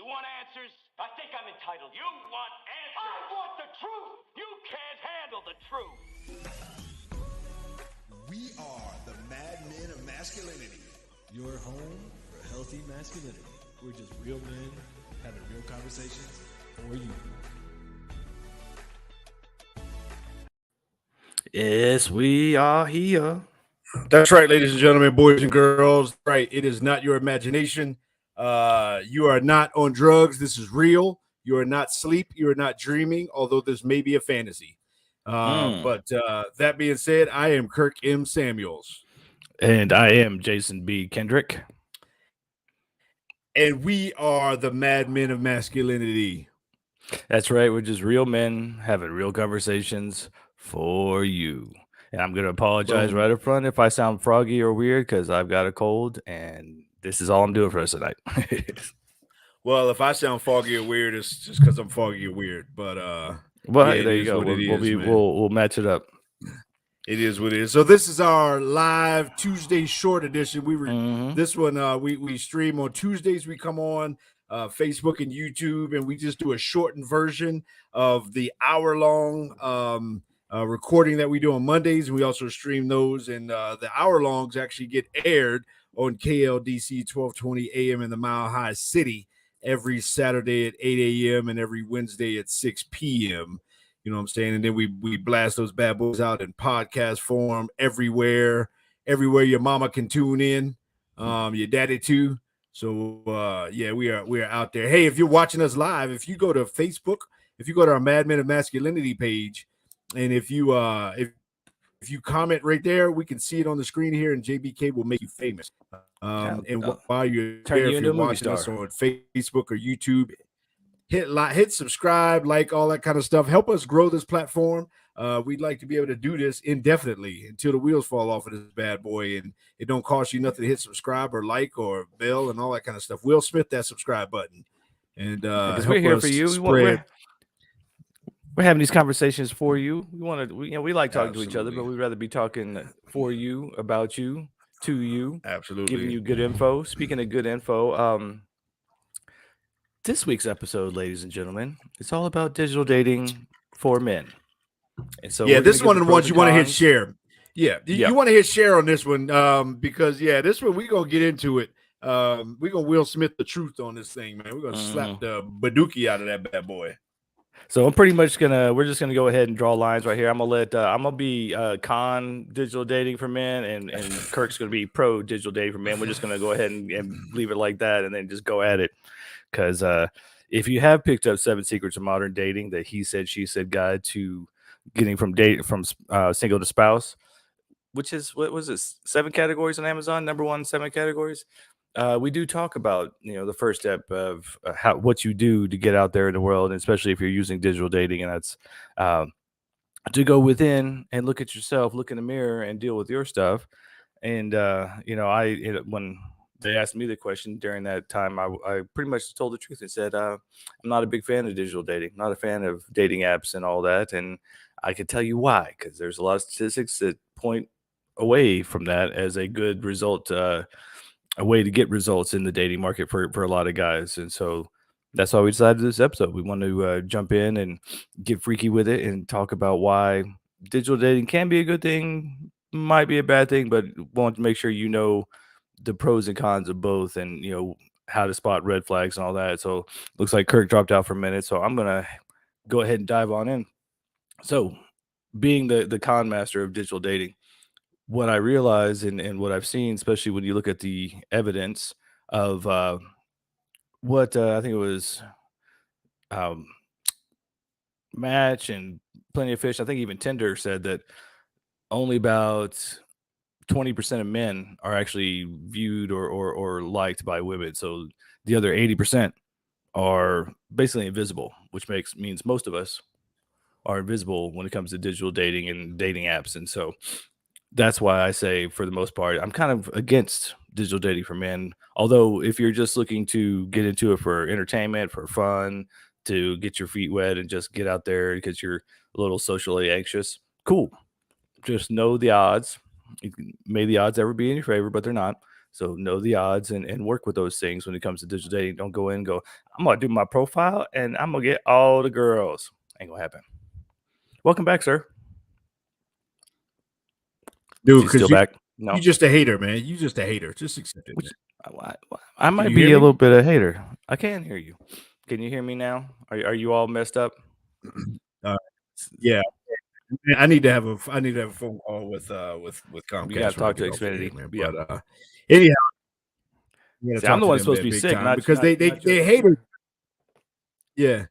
You want answers? I think I'm entitled. You want answers? I want the truth. You can't handle the truth. We are the Madmen of Masculinity. Your home for healthy masculinity. We're just real men having real conversations for you. Yes, we are here. That's right, ladies and gentlemen, boys and girls. Right, it is not your imagination. You are not on drugs. This is real. You are not asleep. You are not dreaming, although this may be a fantasy. But that being said, I am Kirk M. Samuels. And I am Jason B. Kendrick. And we are the Madmen of Masculinity. That's right. We're just real men having real conversations for you. And I'm going to apologize right up front if I sound froggy or weird because I've got a cold and this is all I'm doing for us tonight. Well, if I sound foggy or weird, it's just because I'm foggy or weird. But well, yeah, there you go. We'll match it up. It is what it is. So this is our live Tuesday short edition. This one we stream on Tuesdays. We come on Facebook and YouTube, and we just do a shortened version of the hour-long recording that we do on Mondays. And we also stream those, and the hour-longs actually get aired on KLDC 1220 AM in the Mile High City every Saturday at 8 a.m. and every Wednesday at 6 p.m. You know what I'm saying? And then we blast those bad boys out in podcast form everywhere your mama can tune in, your daddy too. So yeah, we are out there. Hey, if you're watching us live, if you go to Facebook, if you go to our Madmen of Masculinity page, and if you comment right there, we can see it on the screen here, and JBK will make you famous. And while you're there, if you're watching us on Facebook or YouTube, hit subscribe, like all that kind of stuff. Help us grow this platform. We'd like to be able to do this indefinitely until the wheels fall off of this bad boy, and it don't cost you nothing to hit subscribe or like or bell and all that kind of stuff. Will Smith that subscribe button, and because we're here for you. We're having these conversations for you. We like talking to each other, but we'd rather be talking for you, about you, to you. Absolutely, giving you good info. Speaking of good info, this week's episode, ladies and gentlemen, it's all about digital dating for men. And so this one of the ones you want to hit share. Yeah, you want to hit share on this one because this one we're gonna get into it. We're gonna Will Smith the truth on this thing, man. We're gonna slap the badookie out of that bad boy. So we're just gonna go ahead and draw lines right here. I'm gonna be con digital dating for men, and Kirk's gonna be pro digital dating for men. We're just gonna go ahead and leave it like that, and then just go at it. Because if you have picked up 7 Secrets of Modern Dating, the he said she said guide to getting from single to spouse, which is what was it, 7 categories on Amazon, #1 7 categories. We do talk about the first step of what you do to get out there in the world, and especially if you're using digital dating, and that's to go within and look at yourself, look in the mirror, and deal with your stuff. And when they asked me the question during that time, I pretty much told the truth and said I'm not a big fan of digital dating, not a fan of dating apps and all that, and I can tell you why, because there's a lot of statistics that point away from that as a good result, a way to get results in the dating market for a lot of guys. And so that's why we decided this episode. We want to jump in and get freaky with it and talk about why digital dating can be a good thing, might be a bad thing, but want to make sure the pros and cons of both, and how to spot red flags and all that. So looks like Kirk dropped out for a minute, so I'm gonna go ahead and dive on in. So being the con master of digital dating, what I realize and what I've seen, especially when you look at the evidence of what I think it was Match and Plenty of Fish, I think even Tinder said that only about 20% of men are actually viewed or liked by women. So the other 80% are basically invisible, which means most of us are invisible when it comes to digital dating and dating apps. And so that's why I say, for the most part, I'm kind of against digital dating for men. Although if you're just looking to get into it for entertainment, for fun, to get your feet wet and just get out there because you're a little socially anxious, cool. Just know the odds. May the odds ever be in your favor, but they're not. So know the odds and work with those things when it comes to digital dating. Don't go in and go, I'm gonna do my profile and I'm gonna get all the girls. Ain't gonna happen. Welcome back, sir. Dude, She's still because back. No, you just a hater, man. You just a hater. Just accept it, man. which I might you be hear a me? little bit of a hater. I can hear you. Can you hear me now? Are you all messed up? Yeah, I need to have a phone call with We gotta Comcast when I talk to get off of here, Xfinity. man. Yeah. But anyhow, I'm gonna See, I'm talk the to one them, supposed to man, be big sick, time not because they not just haters. Yeah,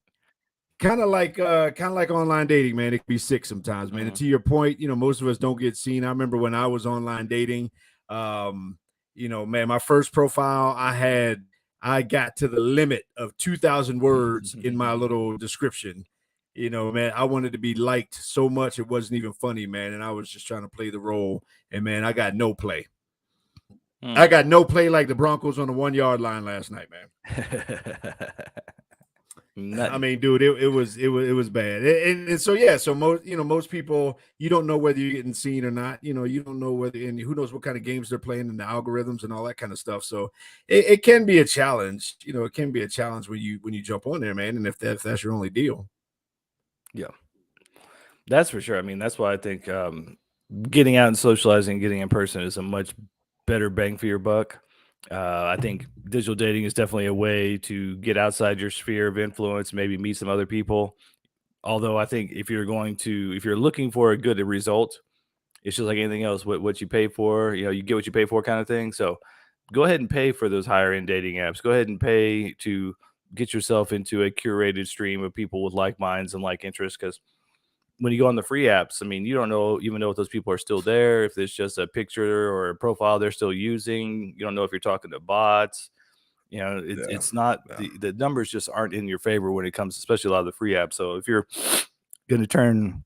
kind of like online dating, man. It can be sick sometimes, man. And to your point, most of us don't get seen. I remember when I was online dating, man, my first profile I got to the limit of 2,000 words in my little description. Man, I wanted to be liked so much it wasn't even funny, man. And I was just trying to play the role. And man, I got no play. I got no play like the Broncos on the 1 yard line last night, man. I mean, dude, it was bad. And so yeah, so most people, you don't know whether you're getting seen or not. You don't know whether, and who knows what kind of games they're playing and the algorithms and all that kind of stuff. So it can be a challenge. It can be a challenge when you jump on there, man. And if that's your only deal. Yeah, that's for sure. I mean, that's why I think getting out and socializing, getting in person is a much better bang for your buck. I think digital dating is definitely a way to get outside your sphere of influence, maybe meet some other people. Although I think if you're looking for a good result, it's just like anything else. What you pay for, you get what you pay for, kind of thing. So go ahead and pay for those higher end dating apps. Go ahead and pay to get yourself into a curated stream of people with like minds and like interests. Because when you go on the free apps, I mean, you don't even know if those people are still there, if it's just a picture or a profile they're still using. You don't know if you're talking to bots. It's not the numbers just aren't in your favor when it comes, especially a lot of the free apps. So if you're going to turn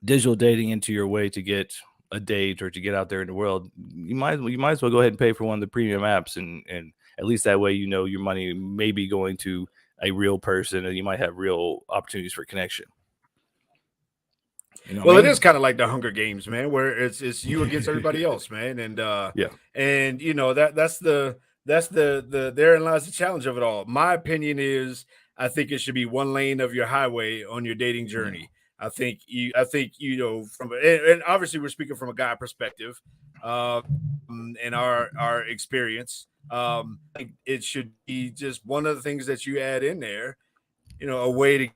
digital dating into your way to get a date or to get out there in the world, you might as well go ahead and pay for one of the premium apps, and at least that way your money may be going to a real person and you might have real opportunities for connection. Well, it is kind of like the Hunger Games, man, where it's you against everybody else, man. And yeah, and that's the therein lies the challenge of it all. My opinion is I think it should be one lane of your highway on your dating journey. I think from and obviously we're speaking from a guy perspective, and our experience. I think it should be just one of the things that you add in there, a way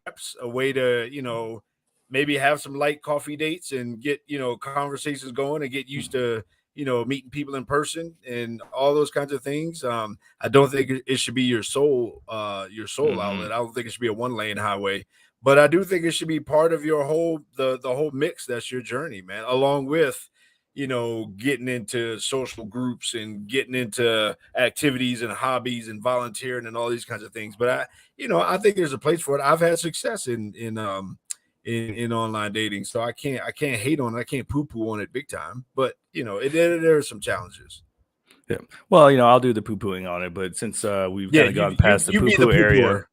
to maybe have some light coffee dates and get conversations going and get used to meeting people in person and all those kinds of things. I don't think it should be your sole outlet. I don't think it should be a one lane highway, but I do think it should be part of your whole the whole mix. That's your journey, man, along with getting into social groups and getting into activities and hobbies and volunteering and all these kinds of things. But I think there's a place for it. I've had success in online dating, so I can't hate on it. I can't poo poo on it big time. But there are some challenges. Yeah. Well, I'll do the poo pooing on it, but since we've kind of gone past the poo poo area,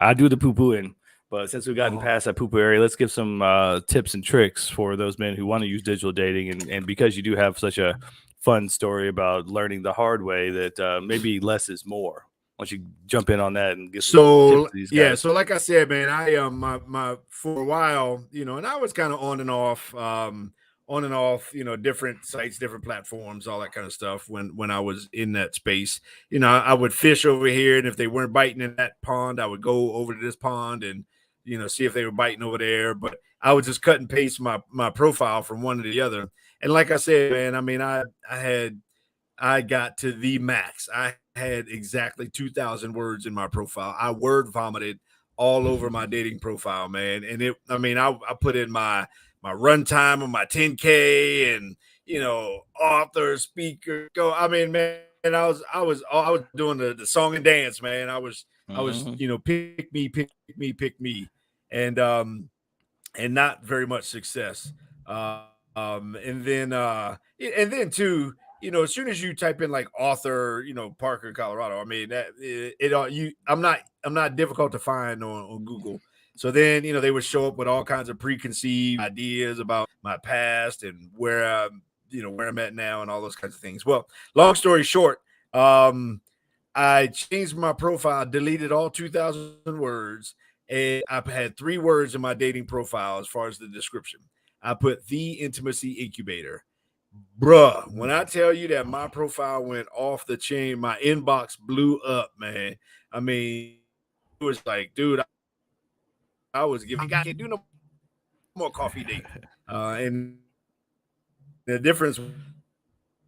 I do the poo pooing. But since we've gotten past that poo-poo area, let's give some tips and tricks for those men who want to use digital dating. And because you do have such a fun story about learning the hard way, that maybe less is more. Why don't you jump in on that and get some tips to these guys? Yeah, so like I said, man, I my for a while, and I was kind of on and off, different sites, different platforms, all that kind of stuff when I was in that space. I would fish over here, and if they weren't biting in that pond, I would go over to this pond and see if they were biting over there. But I would just cut and paste my profile from one to the other. And like I said, man, I mean, I got to the max. I had exactly 2,000 words in my profile. I word vomited all over my dating profile, man. And I put in my runtime on my 10K and author, speaker, go. I mean, man, and I was doing the song and dance, man. I was pick me, and not very much success. And then too, as soon as you type in like author, Parker, Colorado, I mean I'm not difficult to find on Google. So then, they would show up with all kinds of preconceived ideas about my past and where I'm at now and all those kinds of things. Well, long story short, I changed my profile, deleted all 2,000 words, and I had 3 words in my dating profile as far as the description. I put the intimacy incubator. Bruh, when I tell you that my profile went off the chain, my inbox blew up, man. I mean, it was like, dude, I was giving, I can't do no more coffee date. And the difference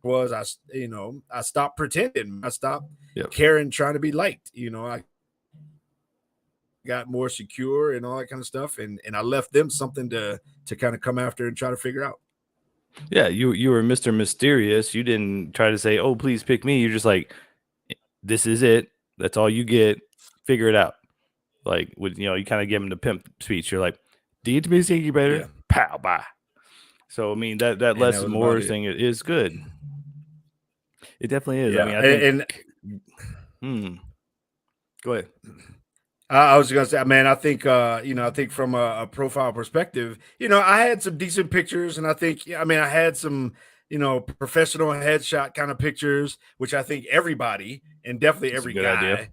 was I stopped pretending. I stopped caring, trying to be liked. I got more secure and all that kind of stuff. And I left them something to kind of come after and try to figure out. Yeah, you were Mr. Mysterious. You didn't try to say, "Oh, please pick me." You're just like, "This is it. That's all you get. Figure it out." Like, you kind of give him the pimp speech. You're like, "The intimacy incubator, Yeah. pow, bye." So I mean that And less that is was more about it. thing is good. It definitely is. I Yeah. mean, I think. Go ahead. I was gonna say, man, I think I think from a profile perspective, I had some decent pictures, and I think, I had some, professional headshot kind of pictures, which I think everybody and definitely That's a every good idea. guy,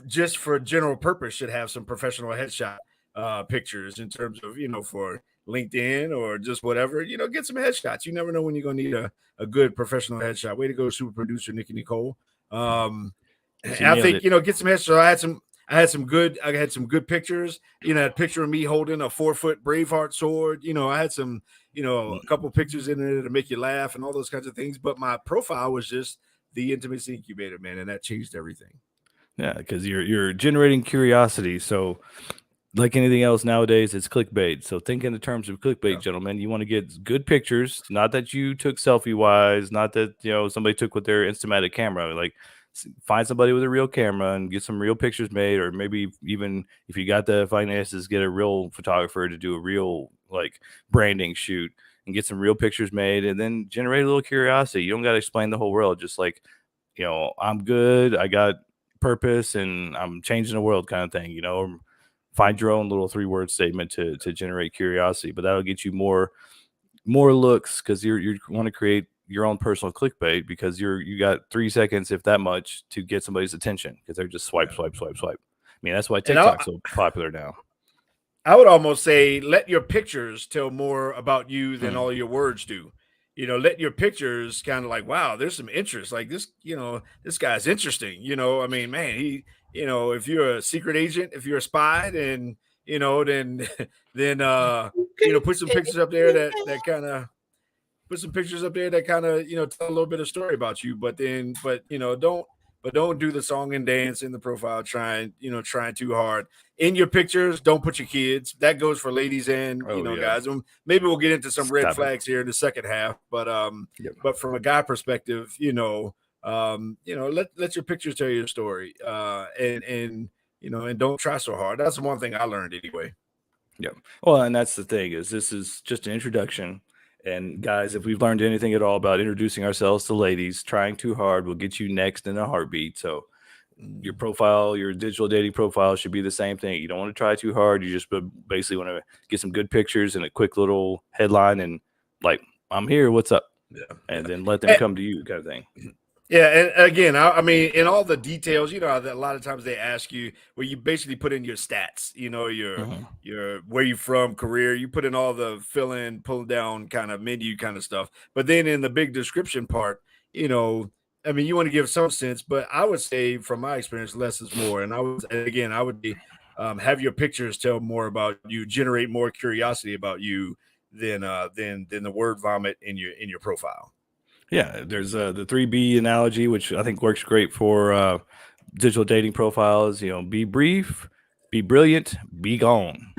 just for general purpose, should have some professional headshot pictures in terms of, for LinkedIn or just whatever, get some headshots. You never know when you're gonna need a good professional headshot. Way to go, super producer Nikki Nicole. She I nailed think, it. get some headshots. I had some good pictures, a picture of me holding a 4-foot Braveheart sword. I had some, a couple pictures in there to make you laugh and all those kinds of things. But my profile was just the intimacy incubator, man. And that changed everything. Yeah, because you're generating curiosity. So, like anything else nowadays, it's clickbait. So think in the terms of clickbait, gentlemen. You want to get good pictures, not that you took selfie wise, not that somebody took with their Instamatic camera. Like, find somebody with a real camera and get some real pictures made, or maybe even if you got the finances, get a real photographer to do a real like branding shoot and get some real pictures made, and then generate a little curiosity. You don't got to explain the whole world. Just like, I'm good. I got purpose and I'm changing the world kind of thing, find your own little 3-word statement to generate curiosity, but that'll get you more looks because you want to create your own personal clickbait because you got 3 seconds, if that much, to get somebody's attention because they're just swipe. I mean, that's why And TikTok's so popular now. I would almost say let your pictures tell more about you than all your words do. Let your pictures kind of like, wow, there's some interest. Like this, this guy's interesting. I mean, man, if you're a secret agent, if you're a spy, then, then, put some pictures up there that kind of tell a little bit of story about you. But don't do the song and dance in the profile trying too hard. In your pictures, don't put your kids. That goes for ladies and guys. Maybe we'll get into some red flags here in the second half. But but from a guy perspective, let your pictures tell your story. And don't try so hard. That's the one thing I learned anyway. Yeah. Well, and that's the thing is this is just an introduction. And guys, if we've learned anything at all about introducing ourselves to ladies, trying too hard will get you next in a heartbeat. So your profile, your digital dating profile should be the same thing. You don't want to try too hard. You just basically want to get some good pictures and a quick little headline and like, I'm here, what's up? Yeah. And then let them come to you kind of thing. Yeah, and again, I mean, in all the details, that a lot of times they ask you where you basically put in your stats, your where you from, career, you put in all the fill in, pull down kind of menu kind of stuff. But then in the big description part, I mean, you want to give some sense, but I would say from my experience, less is more. And I would be have your pictures tell more about you, generate more curiosity about you than the word vomit in your profile. Yeah, there's the 3B analogy, which I think works great for digital dating profiles. Be brief, be brilliant, be gone.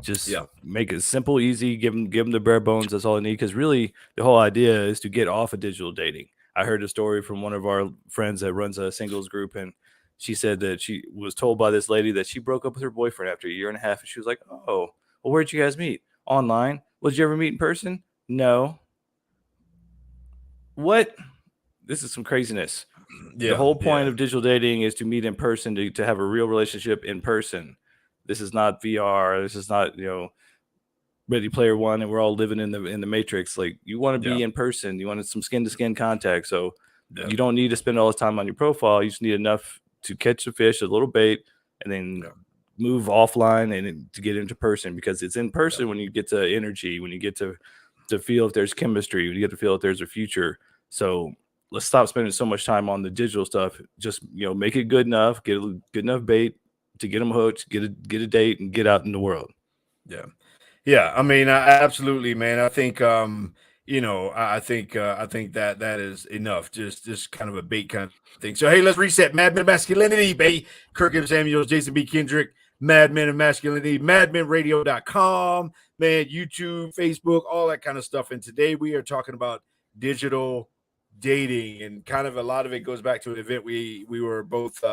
Just make it simple, easy. Give them the bare bones. That's all I need. Because really, the whole idea is to get off of digital dating. I heard a story from one of our friends that runs a singles group, and she said that she was told by this lady that she broke up with her boyfriend after a year and a half, and she was like, "Oh, well, where'd you guys meet? Online? Well, did you ever meet in person? No." What? This is some craziness. The whole point of digital dating is to meet in person, to have a real relationship in person. This is not VR. This is not, Ready Player One, and we're all living in the Matrix. Like, you want to be in person. You want some skin to skin contact. So Yep. You don't need to spend all this time on your profile. You just need enough to catch a fish, a little bait, and then move offline and to get into person, because it's in person when you get to energy, when you get to feel if there's chemistry, when you get to feel if there's a future. So let's stop spending so much time on the digital stuff. Just, make it good enough, get a good enough bait to get them hooked, get a date, and get out in the world. Yeah. Yeah. I mean, absolutely, man. I think, I think that is enough. Just kind of a bait kind of thing. So, hey, let's reset. Mad Men Masculinity, baby. Kirk M. Samuels, Jason B. Kendrick, Mad Men of Masculinity, madmenradio.com, man, YouTube, Facebook, all that kind of stuff. And today we are talking about digital dating, and kind of a lot of it goes back to an event we were both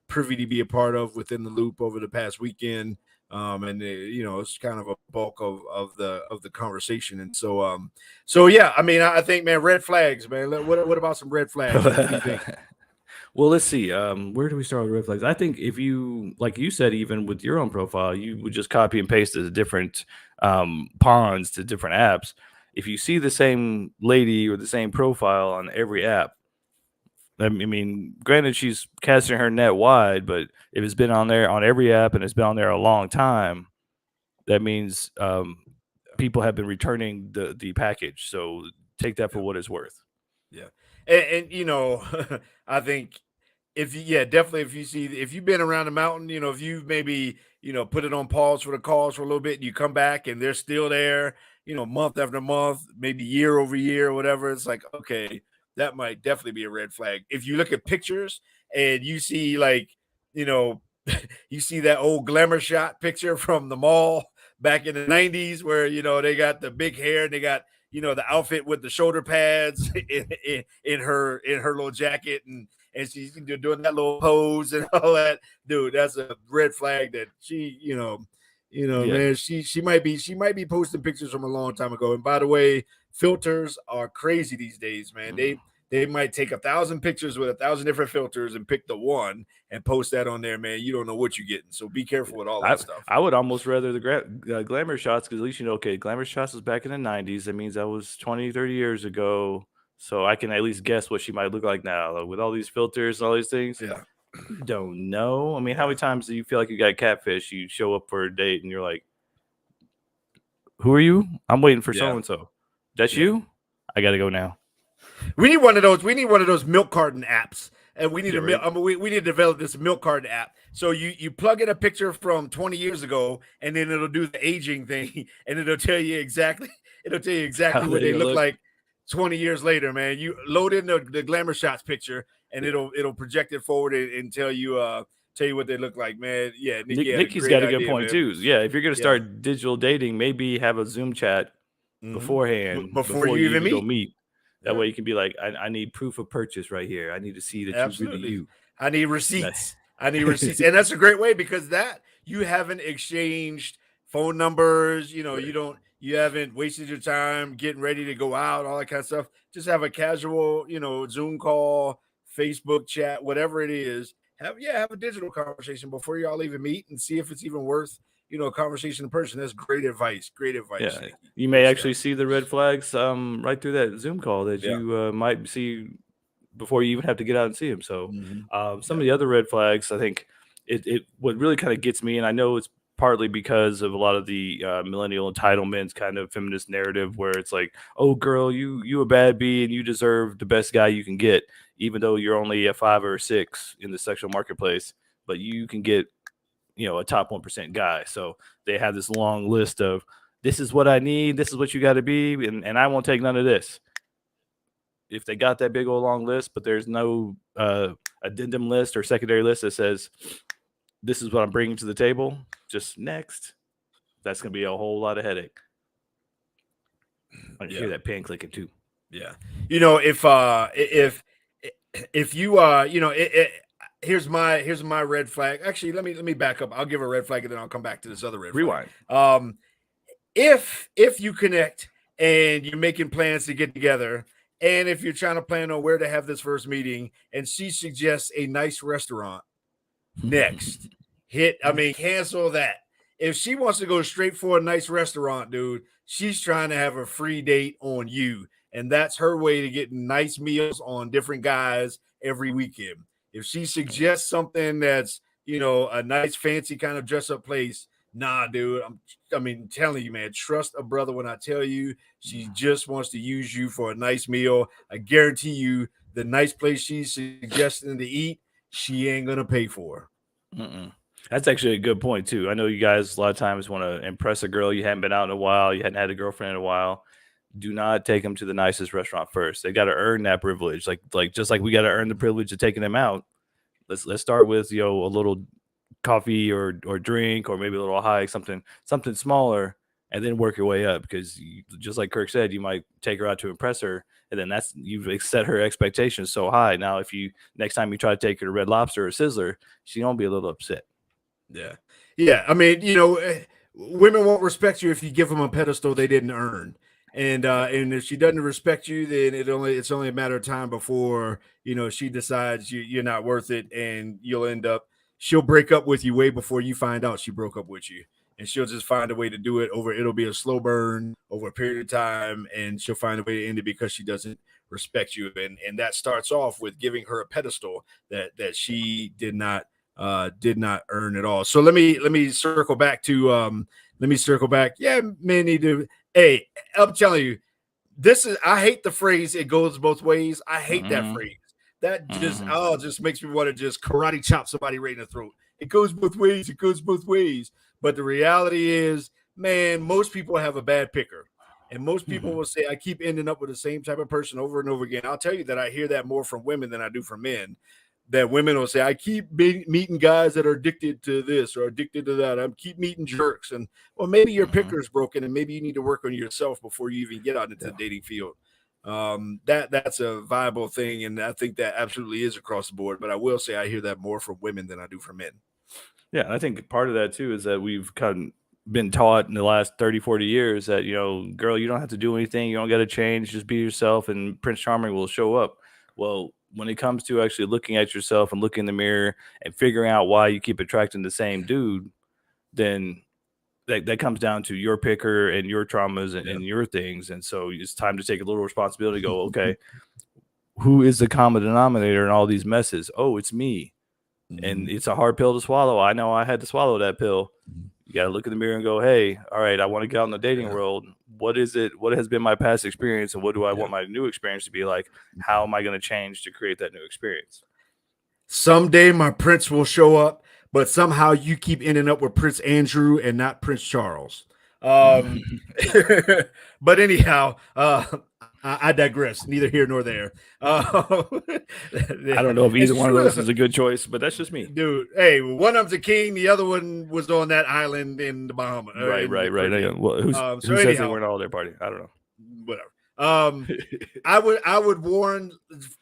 privy to be a part of within the loop over the past weekend. And it's kind of a bulk of the conversation. And so yeah, I mean, I think, man, red flags, man. What about some red flags? What do you think? Well, let's see. Where do we start with red flags? I think if you, like you said, even with your own profile, you would just copy and paste the different ponds to different apps. If you see the same lady or the same profile on every app, I mean, granted, she's casting her net wide, but if it's been on there on every app and it's been on there a long time, that means people have been returning the package. So take that for what it's worth. Yeah. And I think definitely if you've been around the mountain, if you've maybe, put it on pause for the calls for a little bit, and you come back and they're still there, month after month, maybe year over year or whatever, it's like, okay, that might definitely be a red flag. If you look at pictures and you see you see that old glamour shot picture from the mall back in the 90s where, they got the big hair and they got, the outfit with the shoulder pads in her little jacket, and she's doing that little pose and all that, dude, that's a red flag that she, man, she might be posting pictures from a long time ago. And by the way, filters are crazy these days, man. They might take 1,000 pictures with 1,000 different filters and pick the one and post that on there, man. You don't know what you're getting, so be careful with all that stuff. I would almost rather the glamour shots, because at least okay, glamour shots was back in the 90s. That means that was 20, 30 years ago. So I can at least guess what she might look like now with all these filters and all these things. Yeah. Don't know. I mean, how many times do you feel like you got catfish? You show up for a date and you're like, who are you? I'm waiting for so-and-so. That's you? I got to go now. We need one of those milk carton apps. And we need we need to develop this milk carton app. So you plug in a picture from 20 years ago, and then it'll do the aging thing, and it'll tell you exactly what they look like 20 years later, man. You load in the glamour shots picture, and it'll project it forward and tell you what they look like, man. Yeah, Nikki's got a good point too. Yeah, if you're gonna start digital dating, maybe have a Zoom chat beforehand before you even meet. That way you can be like, I need proof of purchase right here. I need to see that you really you. I need receipts. And that's a great way, because that you haven't exchanged phone numbers. You haven't wasted your time getting ready to go out, all that kind of stuff. Just have a casual, Zoom call, Facebook chat, whatever it is. Have a digital conversation before y'all even meet, and see if it's even worth, a conversation in person. That's great advice. Great advice. Yeah. You may actually see the red flags right through that Zoom call that you might see before you even have to get out and see them. So some of the other red flags, I think it what really kind of gets me, and I know it's partly because of a lot of the millennial entitlement kind of feminist narrative, where it's like, oh girl, you a bad bee and you deserve the best guy you can get, even though you're only a 5 or 6 in the sexual marketplace, but you can get a top 1% guy. So they have this long list of, this is what I need, this is what you got to be, and I won't take none of this. If they got that big old long list, but there's no addendum list or secondary list that says, this is what I'm bringing to the table, just next, that's going to be a whole lot of headache. I can hear that pen clicking too. Yeah. If you here's my red flag. Actually, let me back up. I'll give a red flag and then I'll come back to this other red flag. Rewind. If you connect and you're making plans to get together, and if you're trying to plan on where to have this first meeting, and she suggests a nice restaurant next, cancel that. If she wants to go straight for a nice restaurant, dude, she's trying to have a free date on you. and that's her way to get nice meals on different guys every weekend. If she suggests something that's, a nice fancy kind of dress up place, nah, dude, telling you, man, trust a brother when I tell you she just wants to use you for a nice meal. I guarantee you the nice place she's suggesting to eat, she ain't gonna pay for. That's actually a good point too. I know you guys a lot of times want to impress a girl you hadn't been out in a while, you hadn't had a girlfriend in a while. Do not take them to the nicest restaurant first. They got to earn that privilege. Like just like we got to earn the privilege of taking them out. Let's start with a little coffee or drink, or maybe a little hike, something smaller, and then work your way up, because just like Kirk said, you might take her out to impress her, and then you've set her expectations so high. Now if you next time you try to take her to Red Lobster or Sizzler, she gonna be a little upset. Yeah. I mean, women won't respect you if you give them a pedestal they didn't earn. And if she doesn't respect you, then it's only a matter of time before she decides you're not worth it, and she'll break up with you way before you find out she broke up with you, and she'll just find a way to do it it'll be a slow burn over a period of time, and she'll find a way to end it because she doesn't respect you, and that starts off with giving her a pedestal that she did not earn at all. So let me circle back to Yeah, men need to. Hey, I'm telling you, I hate the phrase "it goes both ways." I hate that phrase. That just makes me want to just karate chop somebody right in the throat. It goes both ways. It goes both ways. But the reality is, man, most people have a bad picker, and most people will say, "I keep ending up with the same type of person over and over again." I'll tell you that I hear that more from women than I do from men. That women will say, I keep meeting guys that are addicted to this or addicted to that. I keep meeting jerks. And well, maybe your picker is broken, and maybe you need to work on yourself before you even get out into the dating field. That's a viable thing, and I think that absolutely is across the board. But I will say I hear that more from women than I do from men. Yeah, I think part of that too is that we've kind of been taught in the last 30, 40 years that, girl, you don't have to do anything. You don't got to change. Just be yourself, and Prince Charming will show up. Well, when it comes to actually looking at yourself and looking in the mirror and figuring out why you keep attracting the same dude, then that comes down to your picker and your traumas and your things. And so it's time to take a little responsibility, go, okay, who is the common denominator in all these messes? Oh, it's me. And it's a hard pill to swallow. I know I had to swallow that pill. You got to look in the mirror and go, hey, all right, I want to get out in the dating world. What is it? What has been my past experience, and what do I want my new experience to be like? How am I going to change to create that new experience? Someday my prince will show up, but somehow you keep ending up with Prince Andrew and not Prince Charles. But anyhow, I digress. Neither here nor there. I don't know if either one of those is a good choice, but that's just me, dude. Hey, one of them's a king, the other one was on that island in the Bahamas. Right. Well, who says they weren't all their party? I don't know. Whatever. I would warn,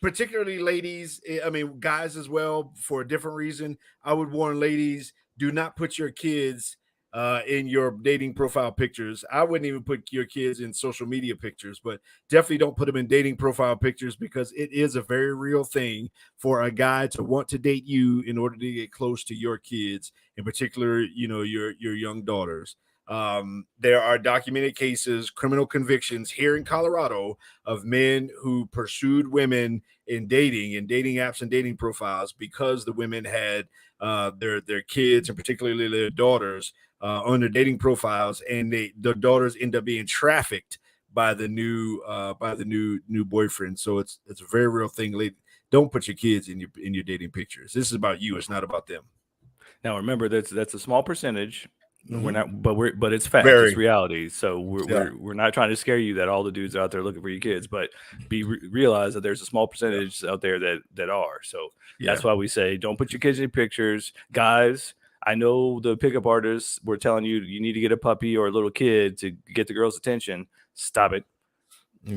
particularly ladies. I mean, guys as well, for a different reason. I would warn ladies: do not put your kids in your dating profile pictures. I wouldn't even put your kids in social media pictures, but definitely don't put them in dating profile pictures, because it is a very real thing for a guy to want to date you in order to get close to your kids, in particular, your young daughters. There are documented cases, criminal convictions here in Colorado of men who pursued women in dating apps and dating profiles because the women had their kids, and particularly their daughters, on their dating profiles, and the daughters end up being trafficked by the new boyfriend. So it's a very real thing. Don't put your kids in your dating pictures. This is about you. It's not about them. Now remember, that's a small percentage. We're not, but it's fact. It's reality. So we're not trying to scare you that all the dudes are out there looking for your kids, but realize that there's a small percentage out there that are. So that's why we say don't put your kids in pictures, guys. I know the pickup artists were telling you need to get a puppy or a little kid to get the girl's attention. Stop it.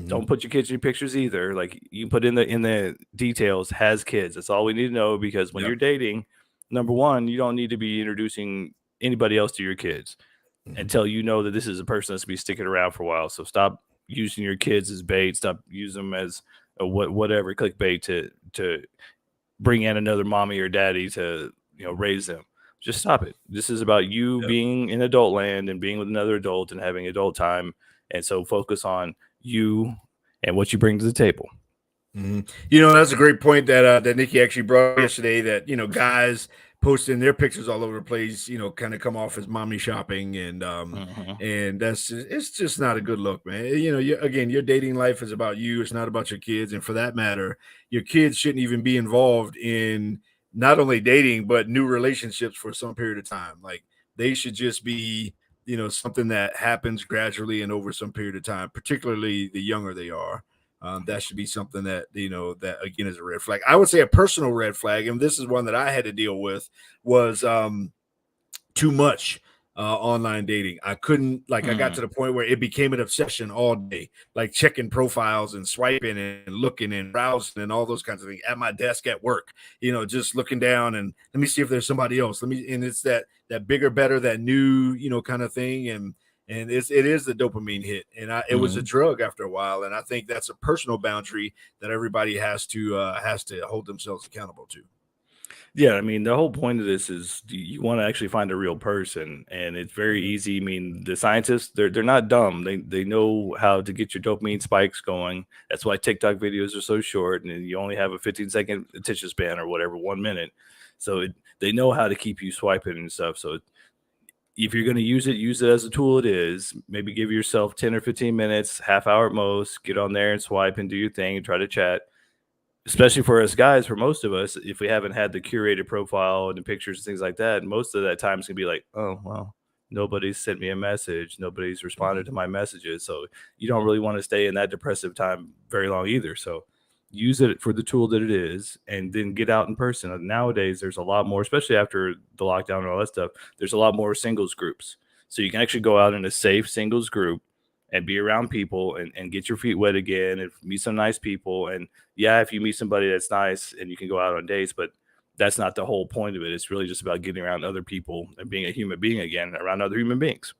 Don't put your kids in your pictures either. Like, you put in the details, has kids. That's all we need to know, because when you're dating, number one, you don't need to be introducing anybody else to your kids until you know that this is a person that's be sticking around for a while. So stop using your kids as bait. Stop using them as whatever clickbait to bring in another mommy or daddy to raise them. Just stop it. This is about you being in adult land and being with another adult and having adult time. And so focus on you and what you bring to the table. Mm-hmm. That's a great point that Nikki actually brought up yesterday, that, guys posting their pictures all over the place, kind of come off as mommy shopping, and it's just not a good look, man. Again, your dating life is about you. It's not about your kids. And for that matter, your kids shouldn't even be involved in not only dating, but new relationships for some period of time. Like, they should just be, something that happens gradually and over some period of time, particularly the younger they are. That should be something that, that again is a red flag. I would say a personal red flag, and this is one that I had to deal with, was too much online dating. I couldn't, I got to the point where it became an obsession all day, like checking profiles and swiping and looking and browsing and all those kinds of things at my desk at work, just looking down and let me see if there's somebody else. And it's that bigger, better, that new, kind of thing. And it is the dopamine hit, and it was a drug after a while. And I think that's a personal boundary that everybody has to hold themselves accountable to. Yeah, I mean, the whole point of this is you want to actually find a real person, and it's very easy. I mean, the scientists, they're not dumb. They know how to get your dopamine spikes going. That's why TikTok videos are so short, and you only have a 15-second attention span or whatever, 1 minute. So they know how to keep you swiping and stuff. So if you're going to use it as a tool. It is. Maybe give yourself 10 or 15 minutes, half hour at most. Get on there and swipe and do your thing and try to chat. Especially for us guys, for most of us, if we haven't had the curated profile and the pictures and things like that, most of that time is going to be like, oh, well, nobody's sent me a message. Nobody's responded to my messages. So you don't really want to stay in that depressive time very long either. So use it for the tool that it is, and then get out in person. Nowadays, there's a lot more, especially after the lockdown and all that stuff, there's a lot more singles groups. So you can actually go out in a safe singles group and be around people and get your feet wet again and meet some nice people. And yeah, if you meet somebody that's nice and you can go out on dates, but that's not the whole point of it. It's really just about getting around other people and being a human being again around other human beings.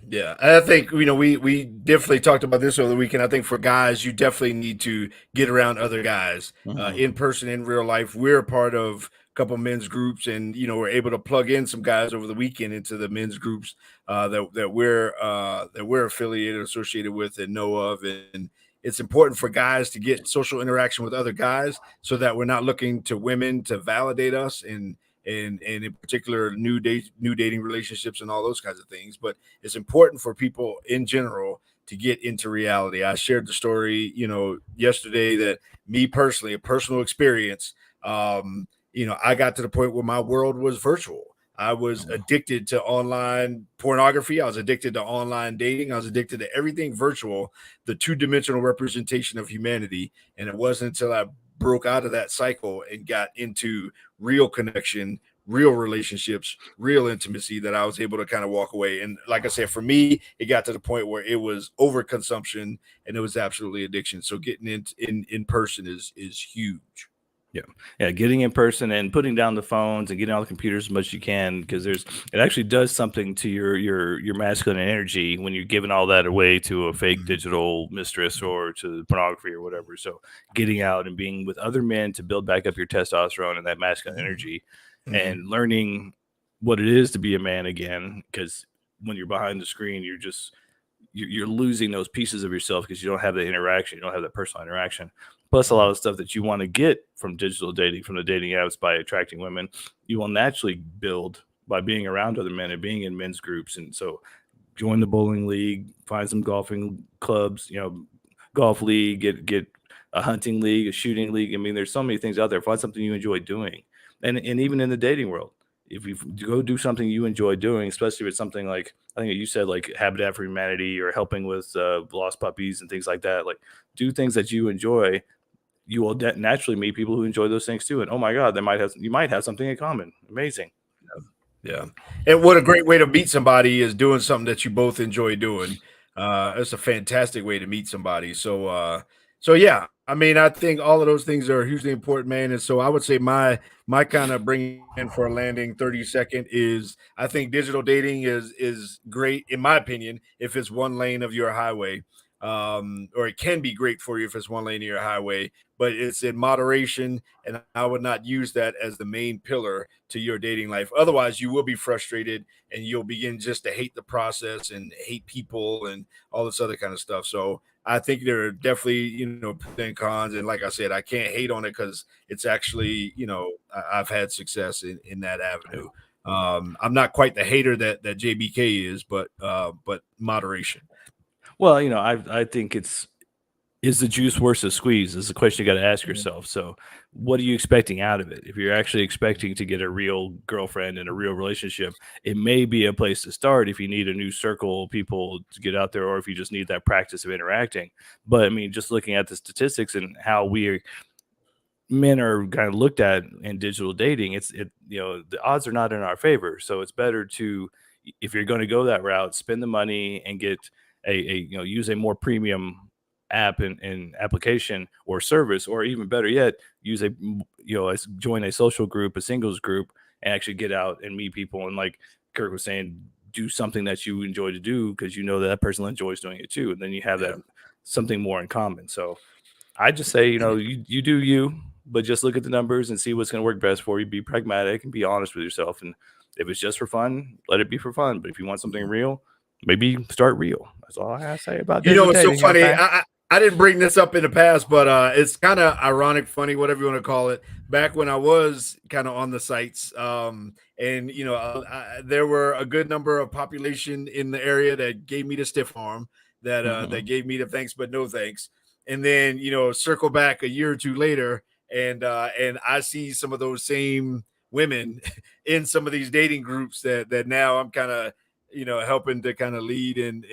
Yeah, I think, we definitely talked about this over the weekend. I think for guys, you definitely need to get around other guys in person, in real life. We're a part of a couple of men's groups, and we're able to plug in some guys over the weekend into the men's groups that we're affiliated, associated with, and know of. And it's important for guys to get social interaction with other guys, so that we're not looking to women to validate us and in particular new dating relationships and all those kinds of things. But it's important for people in general to get into reality. I shared the story, yesterday, that me personally, a personal experience, I got to the point where my world was virtual. I was addicted to online pornography. I was addicted to online dating. I was addicted to everything virtual, the two-dimensional representation of humanity. And it wasn't until I broke out of that cycle and got into real connection, real relationships, real intimacy, that I was able to kind of walk away. And like I said, for me, it got to the point where it was overconsumption and it was absolutely addiction. So getting in person is huge. Yeah, getting in person and putting down the phones and getting on the computers as much as you can, because it actually does something to your masculine energy when you're giving all that away to a fake digital mistress or to pornography or whatever. So getting out and being with other men to build back up your testosterone and that masculine energy, and learning what it is to be a man again, because when you're behind the screen, you're losing those pieces of yourself because you don't have the interaction, you don't have that personal interaction. Plus, a lot of stuff that you want to get from digital dating, from the dating apps, by attracting women, you will naturally build by being around other men and being in men's groups. And so join the bowling league, find some golfing clubs, golf league, get a hunting league, a shooting league. I mean, there's so many things out there. Find something you enjoy doing. And even in the dating world, if you go do something you enjoy doing, especially if it's something like, I think you said, like Habitat for Humanity or helping with lost puppies and things like that, like do things that you enjoy. You will naturally meet people who enjoy those things too. And oh my God, you might have something in common. Amazing. Yeah. And what a great way to meet somebody is doing something that you both enjoy doing. It's a fantastic way to meet somebody. So yeah, I mean, I think all of those things are hugely important, man. And so I would say my kind of bringing in for a landing 30-second is, I think digital dating is great, in my opinion, if it's one lane of your highway. or it can be great for you if it's one lane of your highway, but it's in moderation. And I would not use that as the main pillar to your dating life. Otherwise, you will be frustrated and you'll begin just to hate the process and hate people and all this other kind of stuff. So I think there are definitely, pros and cons. And like I said, I can't hate on it because it's actually, I've had success in that avenue. I'm not quite the hater that JBK is, but moderation. Well, I think is the juice worth the squeeze is the question you got to ask yourself. So what are you expecting out of it? If you're actually expecting to get a real girlfriend and a real relationship, it may be a place to start if you need a new circle of people to get out there, or if you just need that practice of interacting. But I mean, just looking at the statistics and how men are kind of looked at in digital dating, the odds are not in our favor. So it's better to, if you're going to go that route, spend the money and get use a more premium app and application or service, or even better yet, use join a social group, a singles group, and actually get out and meet people. And like Kirk was saying, do something that you enjoy to do because that person enjoys doing it too. And then you have that something more in common. So I just say, you do you, but just look at the numbers and see what's going to work best for you. Be pragmatic and be honest with yourself. And if it's just for fun, let it be for fun. But if you want something real, maybe start real. That's all I have to say about that. It's so funny. I didn't bring this up in the past, but it's kind of ironic, funny, whatever you want to call it. Back when I was kind of on the sites, and there were a good number of population in the area that gave me the stiff arm, that gave me the thanks but no thanks. And then circle back a year or two later, and I see some of those same women in some of these dating groups that now I'm kind of helping to kind of lead and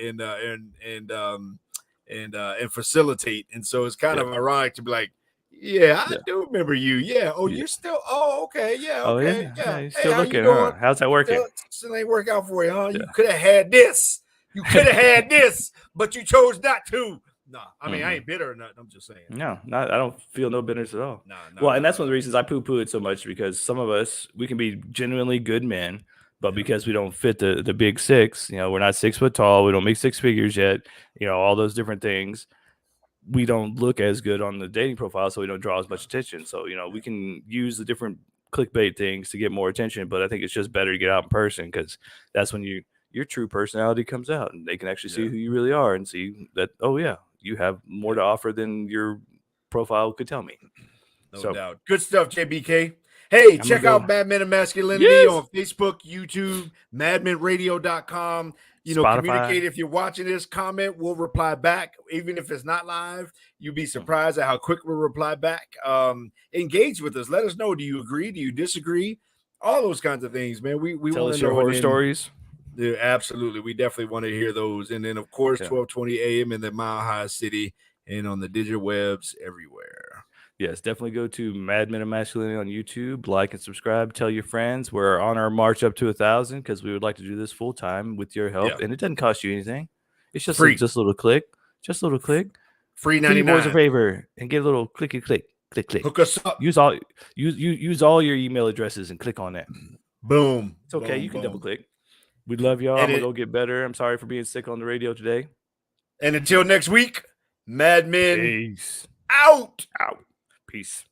facilitate. And so it's kind of ironic to be like, I do remember you. Yeah. Oh, you're still. Oh, okay. Yeah. Okay. Yeah. You're still looking, huh? How's that working? Still ain't work out for you, huh? Yeah. You could have had this. You could have had this, but you chose not to. No, I mean, I ain't bitter or nothing. I'm just saying. No, I don't feel no bitterness at all. No. And that's one of the reasons I poo-poo it so much, because some of us, we can be genuinely good men, but because we don't fit the big six, we're not 6 foot tall, we don't make 6 figures yet, all those different things, we don't look as good on the dating profile, so we don't draw as much attention. So, we can use the different clickbait things to get more attention, but I think it's just better to get out in person, because that's when your true personality comes out and they can actually see who you really are and see that, oh yeah, you have more to offer than your profile could tell me. No doubt. Good stuff, JBK. Hey, check out Mad Men of Masculinity on Facebook, YouTube, madmenradio.com. Communicate if you're watching this, comment, we'll reply back. Even if it's not live, you'll be surprised at how quick we'll reply back. Engage with us. Let us know. Do you agree? Do you disagree? All those kinds of things, man. We tell want us to know your horror stories. Yeah, absolutely. We definitely want to hear those. And then, of course, 12:20 a.m. in the Mile High City and on the digital webs everywhere. Yes, definitely go to Mad Men of Masculinity on YouTube, like and subscribe, tell your friends. We're on our march up to 1,000 because we would like to do this full time with your help, and it doesn't cost you anything. It's just free. Just a little click, free 99. Do boys a favor and get a little click. Hook us up. Use all your email addresses and click on that. Boom. It's okay. Boom, you can boom. double click. We love y'all. I'm gonna go get better. I'm sorry for being sick on the radio today. And until next week, Mad Men Peace. out. Peace.